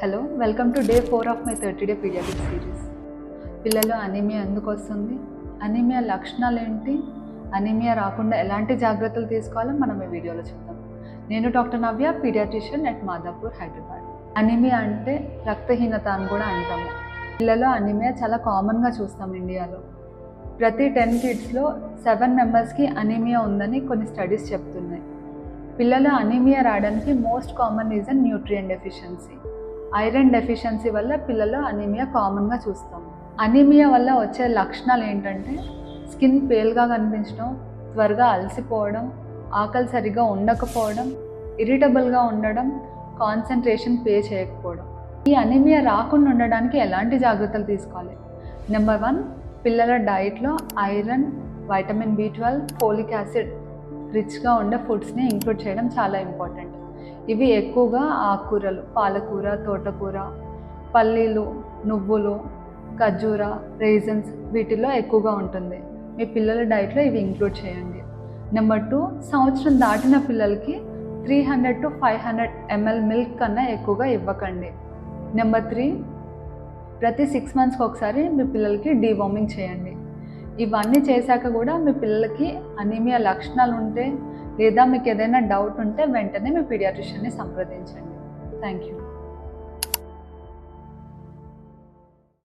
Hello, welcome to day 4 of my 30-day paediatric series. పిల్లలు anaemia ఎందుకు వస్తుంది, anaemia లక్షణాలు ఏంటి, అనీమియా రాకుండా ఎలాంటి జాగ్రత్తలు తీసుకోవాలో మనం ఈ వీడియోలో చూద్దాం. నేను doctor Navya, paediatrician at Madhapur, Hyderabad. Anaemia అంటే రక్తహీనత అని కూడా అంటాము. పిల్లలు అనీమియా చాలా కామన్గా చూస్తాం ఇండియాలో. ప్రతి 10 కిడ్స్లో 7 మెంబర్స్కి అనీమియా ఉందని కొన్ని స్టడీస్ చెప్తున్నాయి. పిల్లలు అనీమియా రావడానికి most common reason న్యూట్రియం deficiency. Iron deficiency వల్ల పిల్లలు అనీమియా కామన్గా చూస్తాం. అనీమియా వల్ల వచ్చే లక్షణాలు ఏంటంటే స్కిన్ పేల్గా కనిపించడం, త్వరగా అలసిపోవడం, ఆకలి సరిగా ఉండకపోవడం, ఇరిటబుల్గా ఉండడం, కాన్సన్ట్రేషన్ పే చేయకపోవడం. ఈ అనీమియా రాకుండా ఉండడానికి ఎలాంటి జాగ్రత్తలు తీసుకోవాలి? నెంబర్ 1, పిల్లల డైట్లో iron, vitamin B12, folic acid రిచ్గా ఉండే ఫుడ్స్ని ఇంక్లూడ్ చేయడం చాలా ఇంపార్టెంట్. ఇవి ఎక్కువగా ఆకుకూరలు, పాలకూర, తోటకూర, పల్లీలు, నువ్వులు, ఖర్జూర, రైజన్స్ వీటిలో ఎక్కువగా ఉంటుంది. మీ పిల్లల డైట్లో ఇవి ఇంక్లూడ్ చేయండి. నెంబర్ 2, సంవత్సరం దాటిన పిల్లలకి 300 to 500 ml మిల్క్ కన్నా ఎక్కువగా ఇవ్వకండి. నెంబర్ 3, ప్రతి 6 monthsకి ఒకసారి మీ పిల్లలకి డీవార్మింగ్ చేయండి. ఇవన్నీ చేశాక కూడా మీ పిల్లలకి అనీమియా లక్షణాలు ఉంటే లేదా మీకు ఏదైనా డౌట్ ఉంటే వెంటనే మీ పీడియాట్రిషియన్ని సంప్రదించండి. Thank you.